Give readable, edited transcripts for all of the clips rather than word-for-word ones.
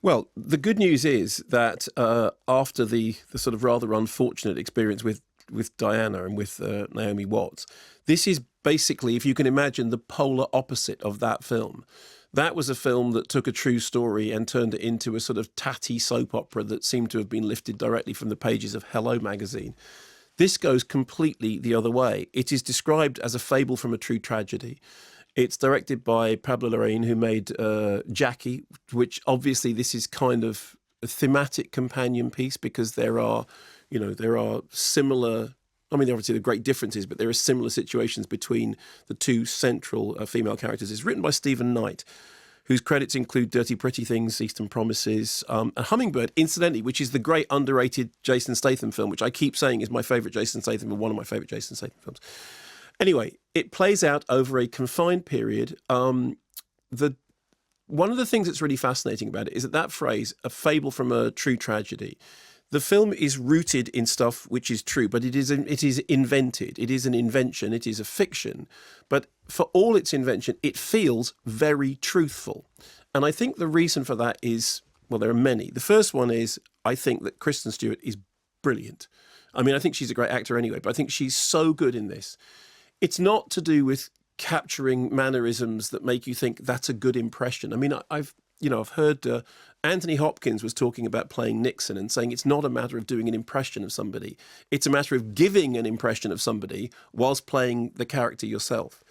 Well, the good news is that after the sort of rather unfortunate experience with Diana and with Naomi Watts, this is basically, if you can imagine, the polar opposite of that film. That was a film that took a true story and turned it into a sort of tatty soap opera that seemed to have been lifted directly from the pages of Hello magazine. This goes completely the other way. It is described as a fable from a true tragedy. It's directed by Pablo Larraín, who made Jackie, which obviously this is kind of a thematic companion piece because there are similar. I mean, obviously there are great differences, but there are similar situations between the two central female characters. It's written by Stephen Knight, whose credits include Dirty Pretty Things, Eastern Promises, and Hummingbird, incidentally, which is the great underrated Jason Statham film, which I keep saying is my favourite Jason Statham and one of my favourite Jason Statham films. Anyway, it plays out over a confined period. One of the things that's really fascinating about it is that phrase, a fable from a true tragedy. The film is rooted in stuff which is true, but it is invented. It is an invention. It is a fiction. But for all its invention, it feels very truthful. And I think the reason for that is, well, there are many. The first one is I think that Kristen Stewart is brilliant. I mean, I think she's a great actor anyway, but I think she's so good in this. It's not to do with capturing mannerisms that make you think that's a good impression. I mean, I've heard Anthony Hopkins was talking about playing Nixon and saying it's not a matter of doing an impression of somebody. It's a matter of giving an impression of somebody whilst playing the character yourself.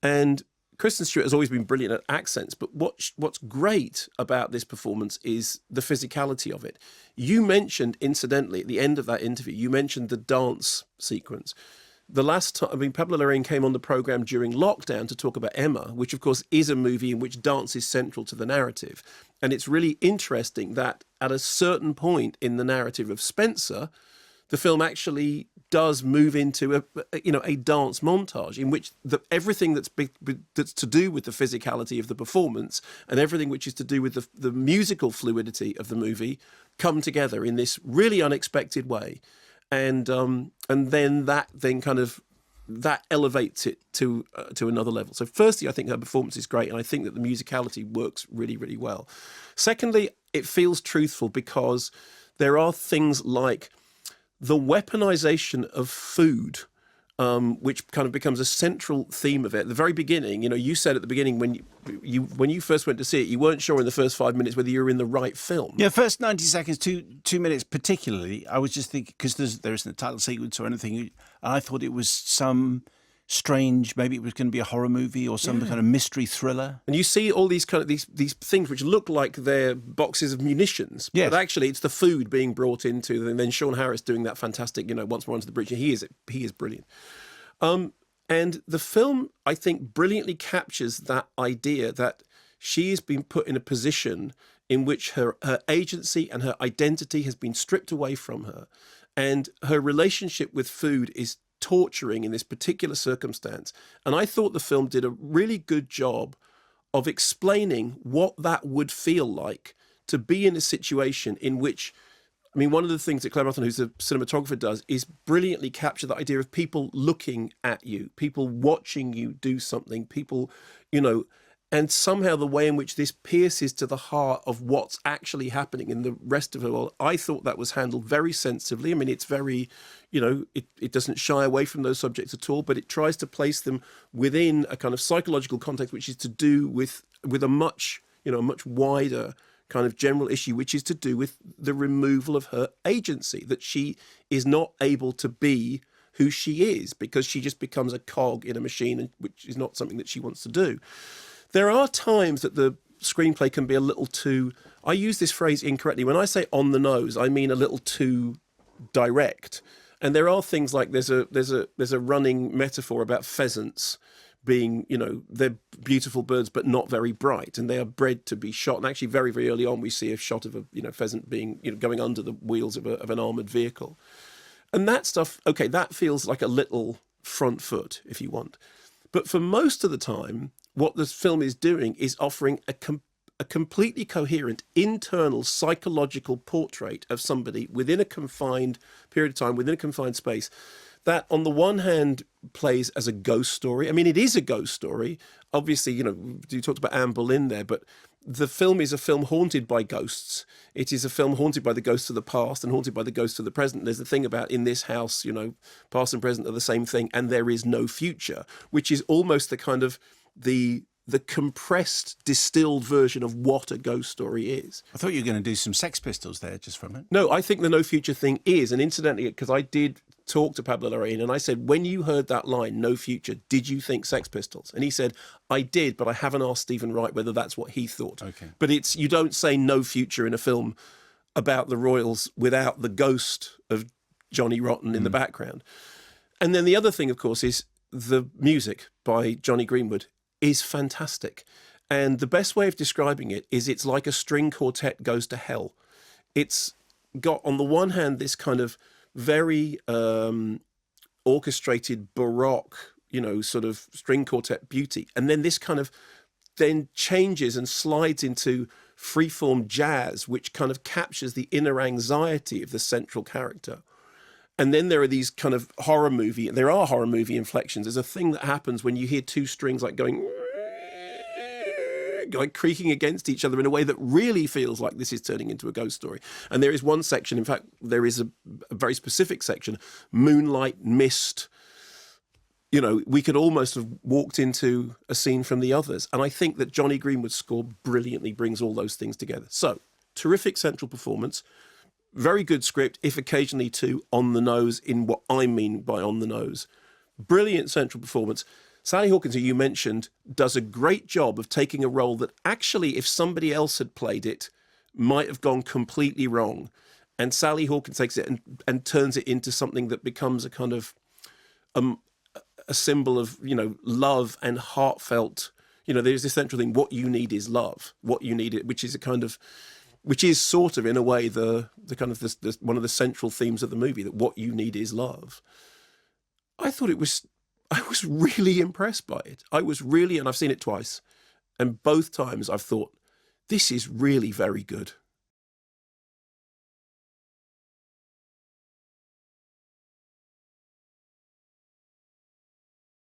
And Kristen Stewart has always been brilliant at accents, but what's great about this performance is the physicality of it. You mentioned, incidentally, at the end of that interview, you mentioned the dance sequence. The last time, I mean, Pablo Larraín came on the programme during lockdown to talk about Emma, which of course is a movie in which dance is central to the narrative. And it's really interesting that at a certain point in the narrative of Spencer, the film actually does move into a dance montage in which everything that's to do with the physicality of the performance and everything which is to do with the musical fluidity of the movie come together in this really unexpected way. And then that elevates it to another level. So firstly, I think her performance is great, and I think that the musicality works really, really well. Secondly, it feels truthful because there are things like the weaponization of food, which kind of becomes a central theme of it. At the very beginning, you said at the beginning when you first went to see it, you weren't sure in the first 5 minutes whether you were in the right film. Yeah, first 90 seconds, two minutes particularly, I was just thinking, because there isn't a title sequence or anything, and I thought it was some strange, maybe it was going to be a horror movie or some kind of mystery thriller. And you see all these kind of these things which look like they're boxes of munitions, yes. But actually it's the food being brought into, and then Sean Harris doing that fantastic, Once More Onto the Bridge. He is brilliant. And the film, I think, brilliantly captures that idea that she has been put in a position in which her agency and her identity has been stripped away from her, and her relationship with food is torturing in this particular circumstance. And I thought the film did a really good job of explaining what that would feel like to be in a situation in which, I mean, one of the things that Claire Marathon, who's a cinematographer, does is brilliantly capture the idea of people looking at you, people watching you do something, people, and somehow the way in which this pierces to the heart of what's actually happening in the rest of her world. I thought that was handled very sensitively. I mean, it's very, it doesn't shy away from those subjects at all, but it tries to place them within a kind of psychological context, which is to do with a much wider kind of general issue, which is to do with the removal of her agency, that she is not able to be who she is because she just becomes a cog in a machine, which is not something that she wants to do. There are times that the screenplay can be a little too, I use this phrase incorrectly. When I say on the nose, I mean a little too direct. And there are things like there's a running metaphor about pheasants being, they're beautiful birds, but not very bright, and they are bred to be shot. And actually very, very early on, we see a shot of a, pheasant being, going under the wheels of an armoured vehicle. And that stuff, okay, that feels like a little front foot, if you want. But for most of the time, what this film is doing is offering a completely coherent internal psychological portrait of somebody within a confined period of time, within a confined space, that on the one hand plays as a ghost story. I mean, it is a ghost story. Obviously, you talked about Anne Boleyn there, but the film is a film haunted by ghosts. It is a film haunted by the ghosts of the past and haunted by the ghosts of the present. There's the thing about in this house, you know, past and present are the same thing, and there is no future, which is almost the kind of the compressed, distilled version of what a ghost story is. I thought you were going to do some Sex Pistols there just for a minute. No, I think the no future thing is, and incidentally, because I did talk to Pablo Larraín and I said, when you heard that line, no future, did you think Sex Pistols? And he said, I did, but I haven't asked Stephen Wright whether that's what he thought. Okay. But you don't say no future in a film about the Royals without the ghost of Johnny Rotten in the background. And then the other thing, of course, is the music by Johnny Greenwood is fantastic. And the best way of describing it is it's like a string quartet goes to hell. It's got, on the one hand, this kind of very orchestrated Baroque, you know, sort of string quartet beauty. And then this kind of then changes and slides into freeform jazz, which kind of captures the inner anxiety of the central character. And then there are these kind of horror movie inflections. There's a thing that happens when you hear two strings like going, like creaking against each other in a way that really feels like this is turning into a ghost story. And there is one section, in fact, there is a very specific section, moonlight, mist. You know, we could almost have walked into a scene from the others. And I think that Johnny Greenwood's score brilliantly brings all those things together. So, terrific central performance. Very good script, if occasionally too on the nose in what I mean by on the nose. Brilliant central performance. Sally Hawkins, who you mentioned, does a great job of taking a role that actually, if somebody else had played it, might have gone completely wrong. And Sally Hawkins takes it and turns it into something that becomes a kind of a symbol of, you know, love and heartfelt. You know, there's this central thing, what you need is love. What you need, which is a kind of... which is sort of, in a way, the kind of this one of the central themes of the movie, that what you need is love. I was really impressed by it. I was really, and I've seen it twice, and both times I've thought, this is really very good.